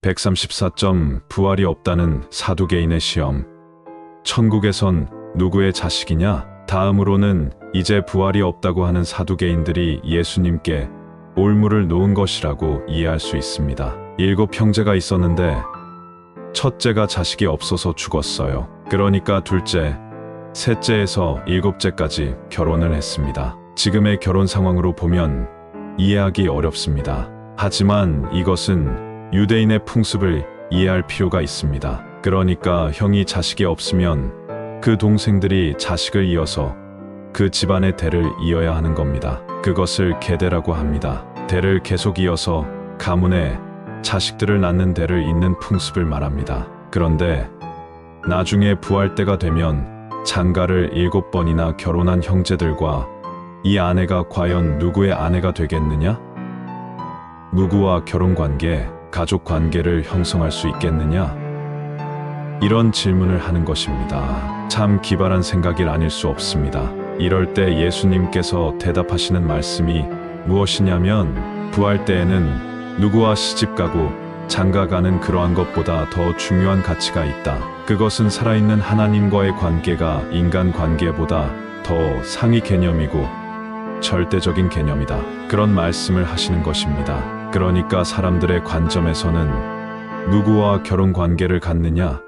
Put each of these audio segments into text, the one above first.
134점 부활이 없다는 사두개인의 시험. 천국에선 누구의 자식이냐? 다음으로는 이제 부활이 없다고 하는 사두개인들이 예수님께 올무를 놓은 것이라고 이해할 수 있습니다. 7 형제가 있었는데 첫째가 자식이 없어서 죽었어요. 그러니까 둘째, 셋째에서 7째까지 결혼을 했습니다. 지금의 결혼 상황으로 보면 이해하기 어렵습니다. 하지만 이것은 유대인의 풍습을 이해할 필요가 있습니다. 그러니까 형이 자식이 없으면 그 동생들이 자식을 이어서 그 집안의 대를 이어야 하는 겁니다. 그것을 계대라고 합니다. 대를 계속 이어서 가문에 자식들을 낳는 대를 잇는 풍습을 말합니다. 그런데 나중에 부활 때가 되면 장가를 7번이나 결혼한 형제들과 이 아내가 과연 누구의 아내가 되겠느냐? 누구와 결혼관계, 가족관계를 형성할 수 있겠느냐? 이런 질문을 하는 것입니다. 참 기발한 생각이 아닐 수 없습니다. 이럴 때 예수님께서 대답하시는 말씀이 무엇이냐면 부활 때에는 누구와 시집가고 장가가는 그러한 것보다 더 중요한 가치가 있다. 그것은 살아있는 하나님과의 관계가 인간 관계보다 더 상위 개념이고 절대적인 개념이다. 그런 말씀을 하시는 것입니다. 그러니까 사람들의 관점에서는 누구와 결혼 관계를 갖느냐?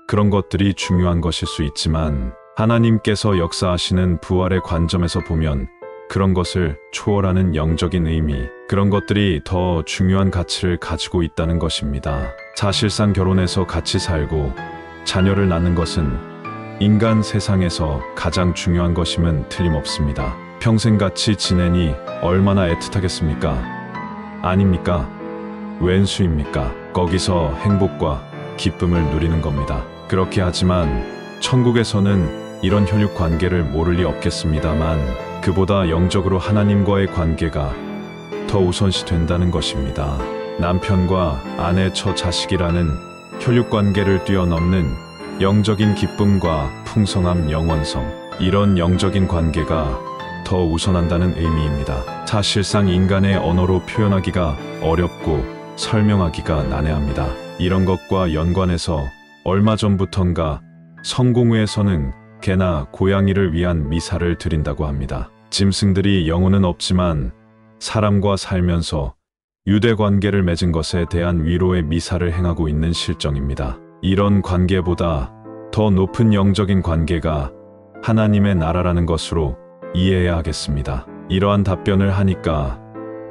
그런 것들이 중요한 것일 수 있지만 하나님께서 역사하시는 부활의 관점에서 보면 그런 것을 초월하는 영적인 의미, 그런 것들이 더 중요한 가치를 가지고 있다는 것입니다. 사실상 결혼해서 같이 살고 자녀를 낳는 것은 인간 세상에서 가장 중요한 것임은 틀림없습니다. 평생 같이 지내니 얼마나 애틋하겠습니까? 아닙니까? 웬수입니까? 거기서 행복과 기쁨을 누리는 겁니다. 그렇게 하지만 천국에서는 이런 혈육 관계를 모를 리 없겠습니다만 그보다 영적으로 하나님과의 관계가 더 우선시 된다는 것입니다. 남편과 아내 처 자식이라는 혈육 관계를 뛰어넘는 영적인 기쁨과 풍성함, 영원성, 이런 영적인 관계가 더 우선한다는 의미입니다. 사실상 인간의 언어로 표현하기가 어렵고 설명하기가 난해합니다. 이런 것과 연관해서 얼마 전부턴가 성공회에서는 개나 고양이를 위한 미사를 드린다고 합니다. 짐승들이 영혼은 없지만 사람과 살면서 유대 관계를 맺은 것에 대한 위로의 미사를 행하고 있는 실정입니다. 이런 관계보다 더 높은 영적인 관계가 하나님의 나라라는 것으로 이해해야 하겠습니다. 이러한 답변을 하니까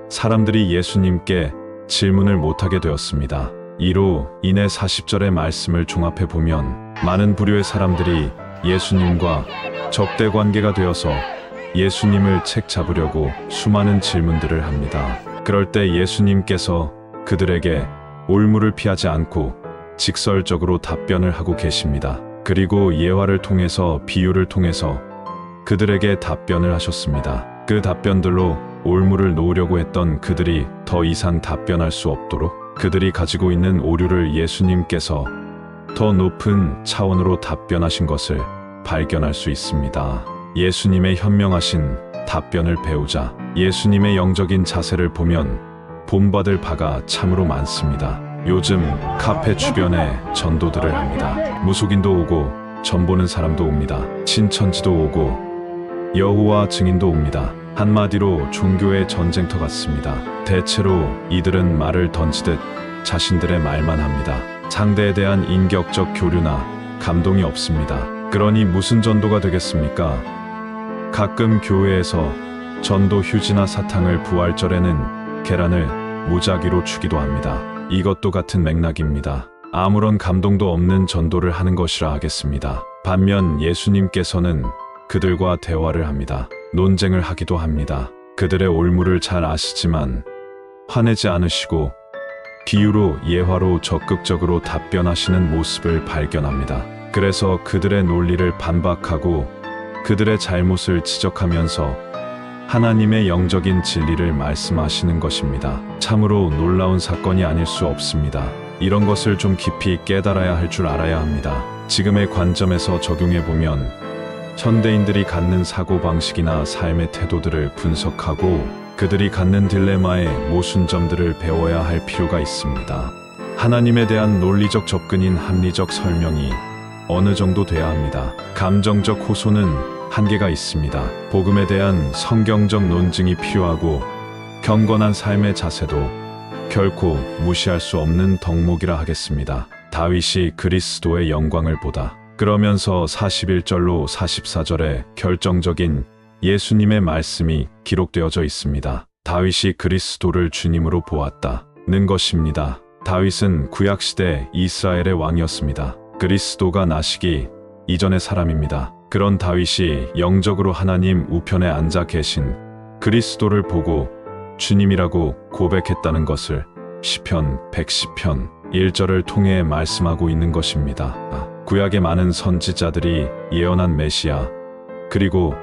사람들이 예수님께 질문을 못하게 되었습니다. 이로 인해 40절의 말씀을 종합해 보면 많은 부류의 사람들이 예수님과 적대 관계가 되어서 예수님을 책 잡으려고 수많은 질문들을 합니다. 그럴 때 예수님께서 그들에게 올무를 피하지 않고 직설적으로 답변을 하고 계십니다. 그리고 예화를 통해서, 비유를 통해서 그들에게 답변을 하셨습니다. 그 답변들로 올무를 놓으려고 했던 그들이 더 이상 답변할 수 없도록 그들이 가지고 있는 오류를 예수님께서 더 높은 차원으로 답변하신 것을 발견할 수 있습니다. 예수님의 현명하신 답변을 배우자 예수님의 영적인 자세를 보면 본받을 바가 참으로 많습니다. 요즘 카페 주변에 전도들을 합니다. 무속인도 오고 전보는 사람도 옵니다. 신천지도 오고 여호와 증인도 옵니다. 한마디로 종교의 전쟁터 같습니다. 대체로 이들은 말을 던지듯 자신들의 말만 합니다. 상대에 대한 인격적 교류나 감동이 없습니다. 그러니 무슨 전도가 되겠습니까? 가끔 교회에서 전도 휴지나 사탕을 부활절에는 계란을 무작위로 주기도 합니다. 이것도 같은 맥락입니다. 아무런 감동도 없는 전도를 하는 것이라 하겠습니다. 반면 예수님께서는 그들과 대화를 합니다. 논쟁을 하기도 합니다. 그들의 올무를 잘 아시지만 화내지 않으시고 비유로, 예화로 적극적으로 답변하시는 모습을 발견합니다. 그래서 그들의 논리를 반박하고 그들의 잘못을 지적하면서 하나님의 영적인 진리를 말씀하시는 것입니다. 참으로 놀라운 사건이 아닐 수 없습니다. 이런 것을 좀 깊이 깨달아야 할 줄 알아야 합니다. 지금의 관점에서 적용해보면 현대인들이 갖는 사고방식이나 삶의 태도들을 분석하고 그들이 갖는 딜레마의 모순점들을 배워야 할 필요가 있습니다. 하나님에 대한 논리적 접근인 합리적 설명이 어느 정도 돼야 합니다. 감정적 호소는 한계가 있습니다. 복음에 대한 성경적 논증이 필요하고 경건한 삶의 자세도 결코 무시할 수 없는 덕목이라 하겠습니다. 다윗이 그리스도의 영광을 보다. 그러면서 41절로 44절에 결정적인 예수님의 말씀이 기록되어져 있습니다. 다윗이 그리스도를 주님으로 보았다는 것입니다. 다윗은 구약시대 이스라엘의 왕이었습니다. 그리스도가 나시기 이전의 사람입니다. 그런 다윗이 영적으로 하나님 우편에 앉아 계신 그리스도를 보고 주님이라고 고백했다는 것을 시편 110편 1절을 통해 말씀하고 있는 것입니다. 구약의 많은 선지자들이 예언한 메시아, 그리고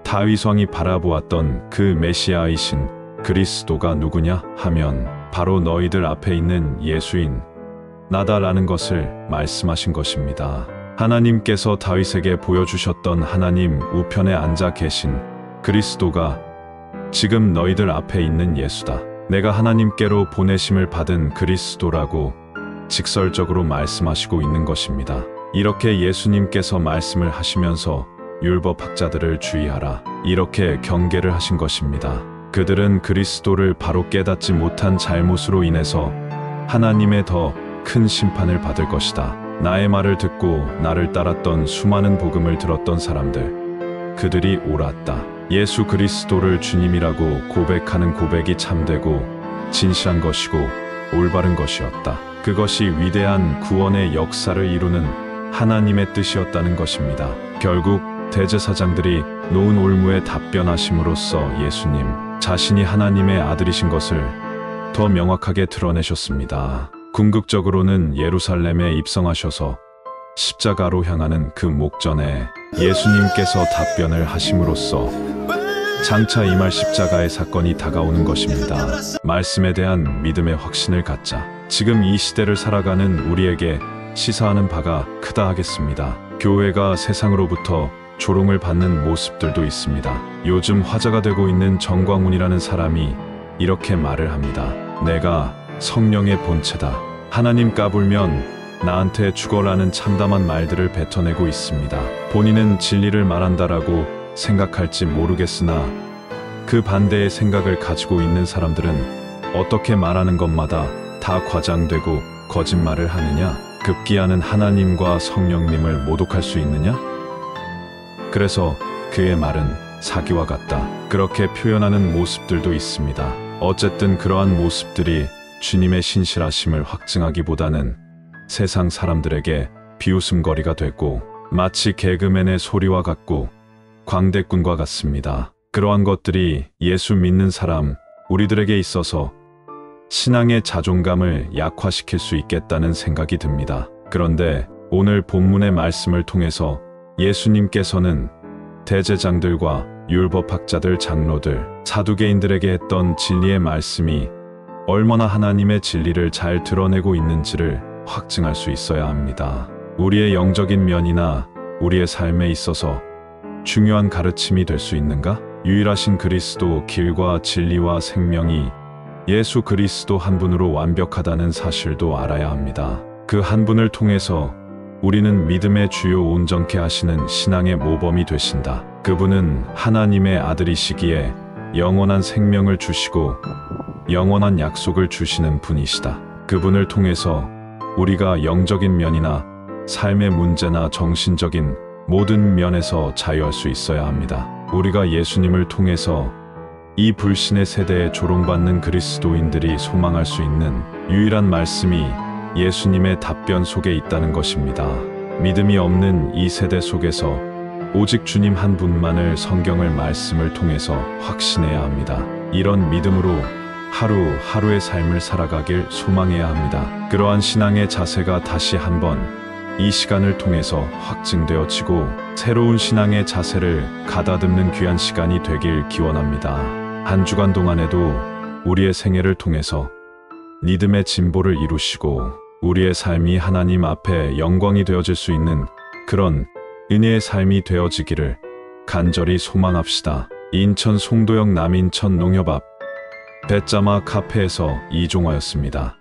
다윗 왕이 바라보았던 그 메시아이신 그리스도가 누구냐 하면 바로 너희들 앞에 있는 예수인 나다라는 것을 말씀하신 것입니다. 하나님께서 다윗에게 보여주셨던 하나님 우편에 앉아 계신 그리스도가 지금 너희들 앞에 있는 예수다. 내가 하나님께로 보내심을 받은 그리스도라고 직설적으로 말씀하시고 있는 것입니다. 이렇게 예수님께서 말씀을 하시면서 율법학자들을 주의하라, 이렇게 경계를 하신 것입니다. 그들은 그리스도를 바로 깨닫지 못한 잘못으로 인해서 하나님의 더 큰 심판을 받을 것이다. 나의 말을 듣고 나를 따랐던 수많은 복음을 들었던 사람들, 그들이 옳았다. 예수 그리스도를 주님이라고 고백하는 고백이 참되고 진실한 것이고 올바른 것이었다. 그것이 위대한 구원의 역사를 이루는 하나님의 뜻이었다는 것입니다. 결국 대제사장들이 놓은 올무에 답변하심으로써 예수님 자신이 하나님의 아들이신 것을 더 명확하게 드러내셨습니다. 궁극적으로는 예루살렘에 입성하셔서 십자가로 향하는 그 목전에 예수님께서 답변을 하심으로써 장차 임할 십자가의 사건이 다가오는 것입니다. 말씀에 대한 믿음의 확신을 갖자. 지금 이 시대를 살아가는 우리에게 시사하는 바가 크다 하겠습니다. 교회가 세상으로부터 조롱을 받는 모습들도 있습니다. 요즘 화제가 되고 있는 정광훈이라는 사람이 이렇게 말을 합니다. 내가 성령의 본체다. 하나님 까불면 나한테 죽어라는 참담한 말들을 뱉어내고 있습니다. 본인은 진리를 말한다라고 생각할지 모르겠으나 그 반대의 생각을 가지고 있는 사람들은 어떻게 말하는 것마다 다 과장되고 거짓말을 하느냐? 급기야는 하나님과 성령님을 모독할 수 있느냐? 그래서 그의 말은 사기와 같다. 그렇게 표현하는 모습들도 있습니다. 어쨌든 그러한 모습들이 주님의 신실하심을 확증하기보다는 세상 사람들에게 비웃음거리가 되고 마치 개그맨의 소리와 같고 광대꾼과 같습니다. 그러한 것들이 예수 믿는 사람, 우리들에게 있어서 신앙의 자존감을 약화시킬 수 있겠다는 생각이 듭니다. 그런데 오늘 본문의 말씀을 통해서 예수님께서는 대제장들과 율법학자들, 장로들, 사두개인들에게 했던 진리의 말씀이 얼마나 하나님의 진리를 잘 드러내고 있는지를 확증할 수 있어야 합니다. 우리의 영적인 면이나 우리의 삶에 있어서 중요한 가르침이 될 수 있는가? 유일하신 그리스도, 길과 진리와 생명이 예수 그리스도 한 분으로 완벽하다는 사실도 알아야 합니다. 그 한 분을 통해서 우리는 믿음의 주요 온전케 하시는 신앙의 모범이 되신다. 그분은 하나님의 아들이시기에 영원한 생명을 주시고 영원한 약속을 주시는 분이시다. 그분을 통해서 우리가 영적인 면이나 삶의 문제나 정신적인 모든 면에서 자유할 수 있어야 합니다. 우리가 예수님을 통해서 이 불신의 세대에 조롱받는 그리스도인들이 소망할 수 있는 유일한 말씀이 예수님의 답변 속에 있다는 것입니다. 믿음이 없는 이 세대 속에서 오직 주님 한 분만을 성경을 말씀을 통해서 확신해야 합니다. 이런 믿음으로 하루하루의 삶을 살아가길 소망해야 합니다. 그러한 신앙의 자세가 다시 한번 이 시간을 통해서 확증되어지고 새로운 신앙의 자세를 가다듬는 귀한 시간이 되길 기원합니다. 한 주간 동안에도 우리의 생애를 통해서 믿음의 진보를 이루시고 우리의 삶이 하나님 앞에 영광이 되어질 수 있는 그런 은혜의 삶이 되어지기를 간절히 소망합시다. 인천 송도역 남인천 농협 앞 배짜마 카페에서 이종화였습니다.